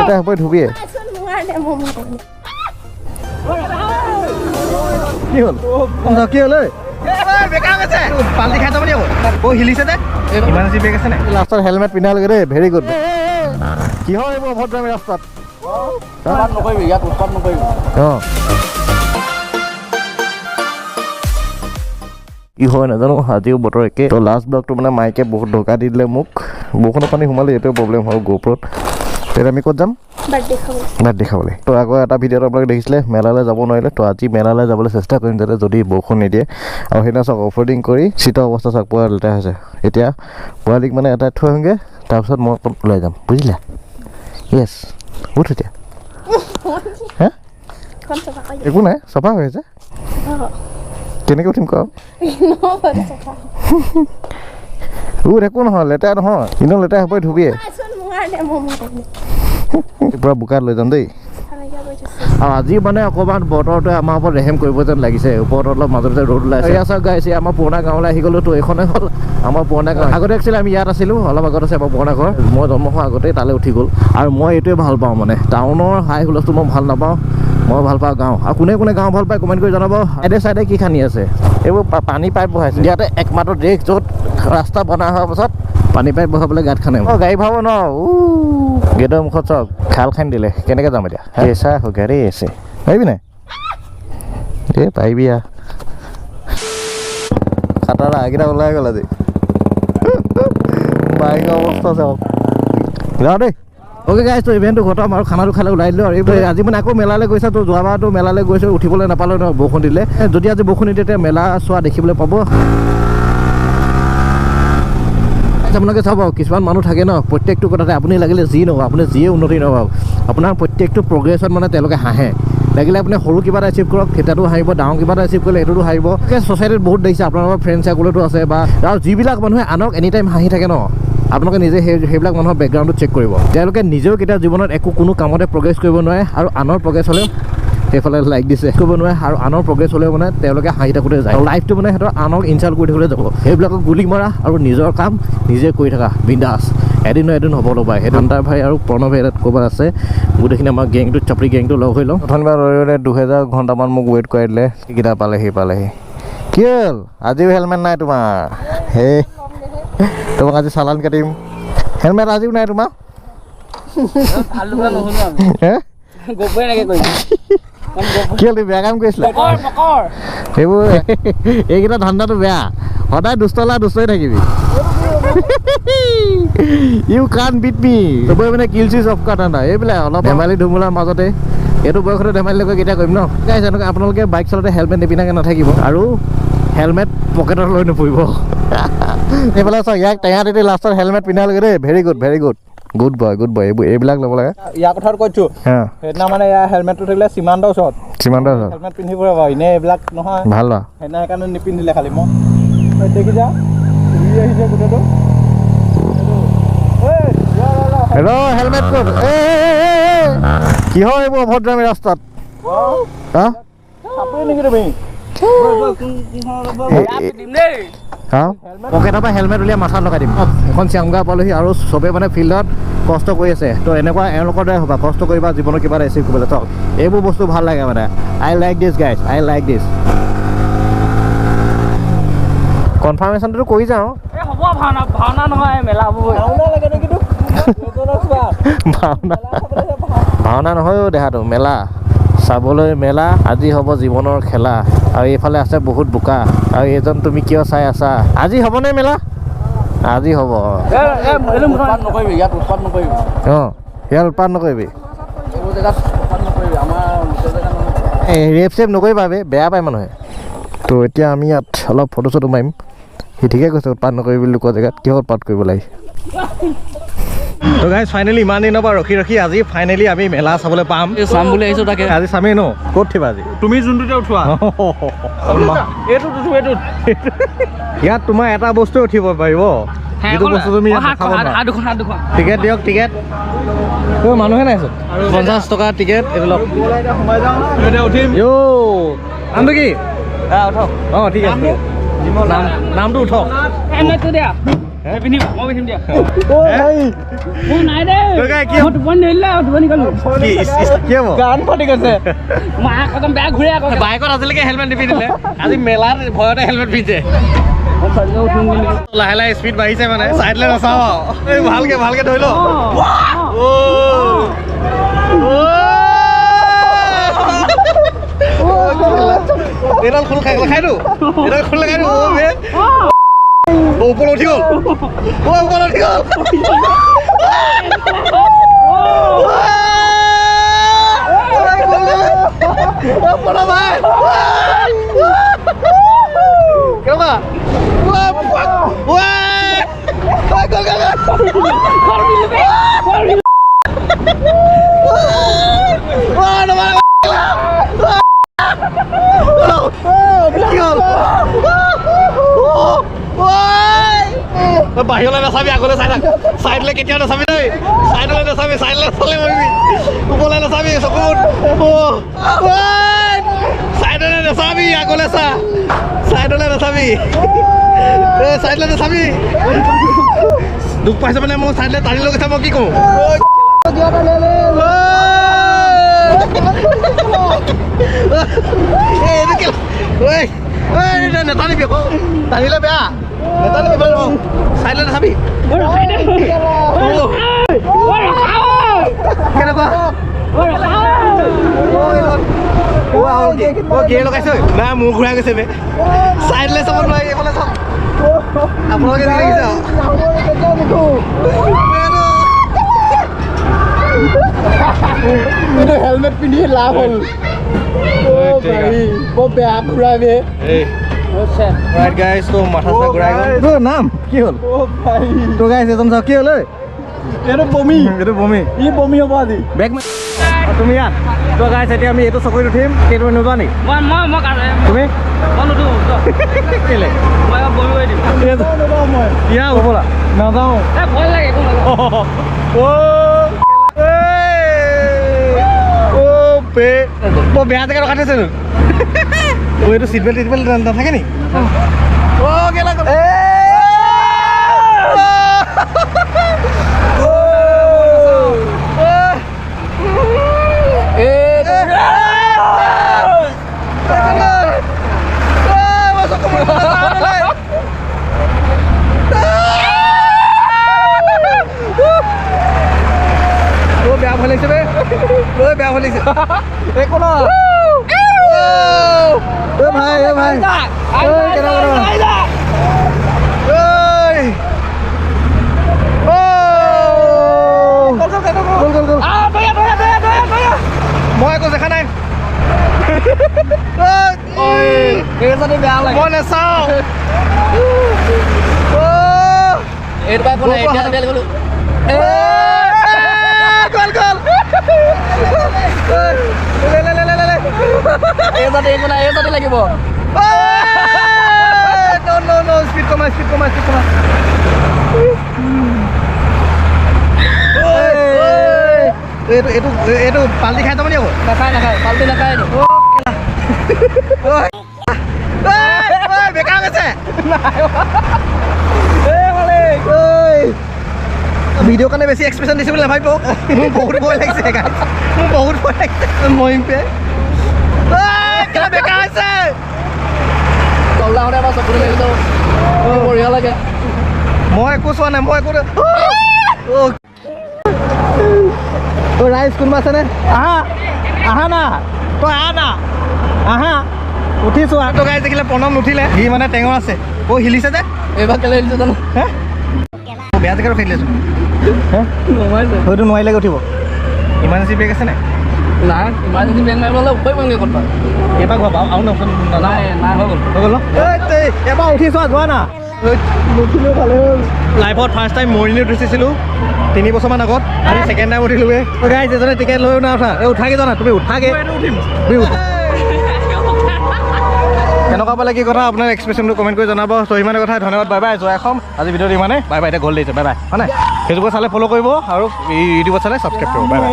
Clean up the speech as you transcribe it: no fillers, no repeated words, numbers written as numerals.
এটা হবই ঢুকিয়ে কি হল কি হল পাল্টি খাই যাব হিলিছে দে ইমাৰ্জেঞ্চি বেগ আছে নাই লাষ্টত হেলমেট পিন্ধাব লাগে দেই ভেৰি গুড কি হয় এইবোৰ অভদ্ৰামী ৰাস্তাত নকৰিবি ইয়াত উৎপাত নকৰিবি অঁ কি হয় নাজানো আজিও বতৰ একে তো লাষ্ট ব্লগটো মানে মাইকে বহুত ধোকা দি দিলে মোক বৰষুণৰ পানী সোমালে এইটোৱে প্ৰব্লেম হ'ল গোপ্ৰত তেতিয়া আমি ক'ত যাম বাৰ্থডে খাবলৈ তো আকৌ এটা ভিডিঅ'ত আপোনালোকে দেখিছিলে মেলালৈ যাব নোৱাৰিলে তো আজি মেলালৈ যাবলৈ চেষ্টা কৰিম যাতে যদি বৰষুণ নিদিয়ে আৰু সেইদিনা চাওক অফৰোডিং কৰি চিটৰ অৱস্থা চাওক পুৰা লেতেৰা হৈছে এতিয়া পোৱালিক মানে এটাই থৈ আহোঁগৈ তাৰপিছত মই ওলাই যাম বুজিলা য়েছ উঠ এতিয়া হে একো নাই চফা হৈ আছে কেনেকৈ উঠিম কওক একো নহয় লেতেৰা নহয় কিন্তু লেতেৰা হ'বই ধুবিয়ে পুৰা বোকাত লৈ যাম দেই আৰু আজি মানে অকণমান বতৰটোৱে আমাৰ ওপৰত ৰেহেম কৰিব যেন লাগিছে ওপৰত অলপ মাজতে ৰ'দ ওলাইছে এয়া চাওক গাইছে আমাৰ পুৰণা গাঁৱলৈ আহি গ'লো তো এইখনে হ'ল আমাৰ পুৰণা গাঁও আগতে একচুৱেলি আমি ইয়াত আছিলোঁ অলপ আগত আছে আমাৰ পুৰণা ঘৰ মই জন্ম হোৱা আগতেই তালৈ উঠি গ'ল আৰু মই এইটোৱে ভাল পাওঁ মানে টাউনৰ হাই হুলস্থটো মই ভাল নাপাওঁ মই ভাল পাওঁ গাঁও আৰু কোনে কোনে গাঁও ভাল পায় কমেণ্ট কৰি জনাব চাইডে চাইডে কি খান্দি আছে এইবোৰ পানী পাইপ বহাইছে ইয়াতে একমাত্ৰ ড্ৰেক য'ত ৰাস্তা বনাই হোৱাৰ পাছত পানী পাইপ বহাবলৈ গাঁত খানে গাড়ী ভাব ন গেটৰ মুখত চাওক খাল খান্দি দিলে কেনেকৈ যাম এতিয়া এচা গাড়ী আছে পাৰিবি নাই এই পাৰিবি খাটাৰা এইকেইটা ওলাই গ'ল আজি বাইকৰ অৱস্থা চাওক যাওঁ দেই অ'কে গাইছ তো ইভেণ্টটো খতম আৰু খানাটো খালে ওলাই দিলোঁ আৰু এইবোৰ আজি মানে আকৌ মেলালৈ গৈছা তো যোৱাবাৰতো মেলালৈ গৈছোঁ উঠিবলৈ নাপালোঁ ন বৰষুণ দিলে যদি আজি বৰষুণ নিদিয়ে তেতিয়া মেলা চোৱা দেখিবলৈ পাব আপোনালোকে চাব কিছুমান মানুহ থাকে ন প্ৰত্যেকটো কথাতে আপুনি লাগিলে যি নহওক আপুনি যিয়ে উন্নতি নহওক আপোনাৰ প্ৰত্যেকটো প্ৰগ্ৰেছত মানে তেওঁলোকে হাঁহে লাগিলে আপুনি সৰু কিবা এটা এচিভ কৰক সেইটাতো হাঁহিব ডাঙৰ কিবা এটা এচিভ কৰিলে সেইটোতো হাঁহিব ছ'চাইটিত বহুত দেখিছে আপোনালোকৰ ফ্ৰেণ্ড চাৰ্কুলতো আছে বা আৰু যিবিলাক মানুহে আনক এনি টাইম হাঁহি থাকে ন আপোনালোকে নিজে সেইবিলাক মানুহৰ বেকগ্ৰাউণ্ডটো চেক কৰিব তেওঁলোকে নিজেও কেতিয়াও জীৱনত একো কোনো কামতে প্ৰগ্ৰেছ কৰিব নোৱাৰে আৰু আনৰ প্ৰগ্ৰেছ হ'লেও সেইফালে লাইক দিছে কৰিব নোৱাৰে আৰু আনৰ প্ৰগ্ৰেছ হ'লেও মানে তেওঁলোকে হাঁহি থাকোঁতে যায় লাইফটো মানে সিহঁতৰ আনক ইনচাল্ট কৰি থাকিবলৈ যাব সেইবিলাকক গুলি মৰা আৰু নিজৰ কাম নিজে কৰি থকা বিন্দাছ এদিন হ'ব ল'বা সেই ধন্দাৰ ভাই আৰু প্ৰণৱ ভাই ইয়াত ক'ৰবাত আছে গোটেইখিনি আমাৰ গেংটো চাপৰি গেংটো লগ হৈ লওঁ প্ৰথমবাৰ ৰৈ 2000 ঘণ্টামান মোক ৱেইট কৰাই দিলে সেইকেইটা পালেহি কি হ'ল আজিও হেলমেট নাই তোমাৰ সেই তোমাক আজি চালান কাটিম হেলমেট আজিও নাই তোমাৰ কি হ'ল বেয়া কাম কৰিছিলা এইবোৰ এইকেইটা ধান্দাটো বেয়া সদায় দুষ্টই থাকিবি ইউ কান বিট মি চবৰে মানে কিলচি চফকা ধান্দা এইবিলাক অলপ ধেমালি ধুমুলাৰ মাজতে এইটো বয়সতে ধেমালি লগা কেতিয়া কৰিম ন এনেকৈ আপোনালোকে বাইক চলাওঁতে হেলমেট নিপিন্ধাকৈ নাথাকিব আৰু হেলমেট পকেটত লৈ নুফুৰিব এইফালে চাওক ইয়াক টেঙা দি লাষ্টত হেলমেট পিন্ধাব লাগে দেই ভেৰি গুড গুড বয় এইবিলাক ল'ব লাগে ইয়াৰ কথাটো কৈছোঁ সেইদিনা মানে ইয়াৰ হেলমেটটো থাকিলে সীমান্তৰ ওচৰত হেলমেট পিন্ধিব বাৰু এনেই এইবিলাক নহয় ভাল সেইদিনা সেইকাৰণে নিপিন্ধিলে খালি মই দেখি যা আহিছে গোটেইটো হেল্ল' হেলমেট ক'ত কি হয় এইবোৰ অভদ্ৰামী ৰাস্তাত নেকি তুমি পকেটৰ পৰা হেলমেট উলিয়াই মাথাত লগাই দিম এখন চিয়াংগা পালোহি আৰু চবেই মানে ফিল্ডত কষ্ট কৰি আছে তো এনেকুৱা এওঁলোকৰ দৰে হ'বা কষ্ট কৰিবা জীৱনত কিবা এটা এচিভ কৰিবলৈ চাওক এইবোৰ বস্তু ভাল লাগে মানে আই লাইক দিছ গাইজ কনফাৰ্মেশ্যনটো কৰি যাওঁ ভাওনা নহয় মেলা ভাওনা নহয় দেহাটো মেলা চাবলৈ মেলা আজি হ'ব জীৱনৰ খেলা আৰু এইফালে আছে বহুত বোকা আৰু এইজন তুমি কিয় চাই আছা আজি হ'বনে মেলা আজি হ'ব ইয়াত উৎপাত নকৰিবি ইয়াত উৎপাত নকৰিবি ৰেপ চেপ নকৰিবা বেয়া পায় মানুহে তো এতিয়া আমি ইয়াত অলপ ফটো চটো মাৰিম সি ঠিকে কৈছে উৎপাত নকৰিবি বুলি কোৱা জেগাত কিয় উৎপাত কৰিব লাগে তো গাইজ ফাইনেলি ইমান দিনৰ পৰা ৰখি আজি ফাইনেলি আমি মেলা চাবলৈ পাম চাম বুলি আহিছোঁ তাকে আজি চামেই ন ক'ত থিবা আজি তুমি যোনটোতে উঠোৱা ইয়াত তোমাৰ এটা বস্তুৱে উঠিব পাৰিব যিটো বস্তু তুমি ইয়াত খাব নোৱাৰা। টিকেট দিয়ক, টিকেট মানুহে নাই চোন। 50 টকা টিকেট। এইটো লওক। সোমাই যাওঁ এতিয়া উঠিম। নামটো কি? উঠক। অঁ ঠিক আছে। নামটো উঠক। হেলমেটটো দিয়া পিন্ধিম মই পিন্ধিম দিয়া মোৰ নাই দে মই টোপনি ধৰিলে টোপনি গ'লো কি হ'ব? গান ফাটি গৈছে। মাক একদম বেয়া ঘূৰে আকৌ বাইকত আজিলৈকে হেলমেট নিপিন্ধিলে, আজি মেলাত ভয়তে হেলমেট পিন্ধে। লাহে লাহে স্পীড বাঢ়িছে মানে, চাইডলৈ নাচাওঁ। এই ভালকে ভালকে ধৰি ল। এইডাল খোল খাই খাইতো, এইডাল খোল লগাইতো। ওপৰত উঠি গ'ল, ওপৰত উঠি গ'ল। কেনেকুৱা? বাহিৰলৈ নাচাবি, আগলৈ চাই থাক। চাইডলৈ কেতিয়াও নাচাবি দেই, চাইডলৈ নাচাবি, চাইডলৈ চালে মৰিবি। ওপৰলৈ নাচাবি, চকুত চাইডলৈ নাচাবি, আগলৈ চা। চাইডলৈ নাচাবি, চাইডলৈ নাচাবি। দুখ পাইছে মানে মই চাইডলৈ টানি লৈ গৈছে, মই কি কওঁ? নেটানিবি আকৌ, টানিলে বেয়া। নেটানিবি বাৰু, চাইডলৈ নাচাবি। কেনেকুৱা? গিয়ে লগাইছ নাই? মোৰ ঘূৰাই গৈছে বে। চাইডলৈ চাব নোৱাৰি, এইফালে চাওক। আপোনালোকে যি দেখিছে হেলমেট পিন্ধি লাভ হ'ল। বৰ বেয়া ঘূৰাই বে। ৰাইট গাইজ, তো মাথা চাথা ঘূৰাই গ'ল। তোৰ নাম কি হ'ল? তোৰ গাইজ এজন চাওক, কি হ'ল? এইটো বমি, এইটো বমি। ই বমি হ'ব আজি। বেগ তুমি ইয়াত তো গাইজ, এতিয়া আমি এইটো চকৰিত উঠিম। সেইটো নোযোৱা নি তুমি? কেলে ইয়াৰ ব'লা নাযাওঁ। ভয় লাগে বৰ বেয়া জেগাত ৰখাই থৈছে। এইটো চিট বেল্ট টিট বেল্ট নাথাকে নি? কেলা বেয়া ভাল লাগিছে বে, বেয়া ভাল লাগিছে। একো না ভাই, ভাই মই একো দেখা নাই। মই নাচাওঁ। লাগিব স্পীড কমা, স্পীড কমা, স্পীড কমা। এইটো পাল্টি খাই যাব নি আকৌ? নাখায় পাল্টি নাখায় বেকাৰ গৈছে। ভিডিঅ' কাৰণে বেছি এক্সপ্ৰেশ্যন দিছোঁ বুলি নাভাবিব। মোৰ বহুত ভয় লাগিছে, মোৰ বহুত ভয় লাগিছে। মৰিম পে বেকাৰ হৈছে। চলাওঁতে আমাৰ চকুটো লাগি যাব, বঢ়িয়া লাগে। মই একো চোৱা নাই, মই একো ৰাইজ কোনোবা আছেনে? আহা আহা না, তই আহা না, আহা। উঠিছোঁ আৰু গাড়ী দেখিলে প্ৰণৱ নুঠিলে, সি মানে টেঙৰ আছে। হিলিছে যে এইবাৰ কেলে আহিছে জানো? বেয়া জেগাত ৰখাই দিলেচোন। হয়তো নোৱাৰিলেগৈ উঠিব। ইমাৰ্জেঞ্চি ব্ৰেক আছে নাই? নাই, ইমাৰ্জেঞ্চি ব্ৰেক মাৰিবলৈ উপায় পাওঁগৈ ক'ত পায়। এবাৰ ঘৰ আৰু নাই হৈ গ'ল হৈ গ'ল ন? এবাৰ উঠি চোৱা, যোৱা না। নুঠিলেও ভালে হ'ল। লাইফত ফাৰ্ষ্ট টাইম মৰিনিত উঠিছিলোঁ 3 বছৰমান আগত। আজি ছেকেণ্ড টাইম উঠিলোগৈ। গাইজ এজনে টিকেট লৈ না উঠা, এই উঠাগে জানা তুমি, উঠাগে তুমি উঠা। কেনেকুৱা পালে কি কথা আপোনাৰ এক্সপ্ৰেশ্যনটো কমেণ্ট কৰি জনাব। ত' ইমানে কথা, ধন্যবাদ, বাই বাই, জয় অসম। আজি ভিডিঅ'টো ইমানে, বাই বাই, এতিয়া গ'ল দিছে, বাই বাই, হয় নাই? ফেচবুকত চালে ফ'ল' কৰিব আৰু ইউটিউবত চালে ছাবস্ক্ৰাইব কৰিব, বাই বাই।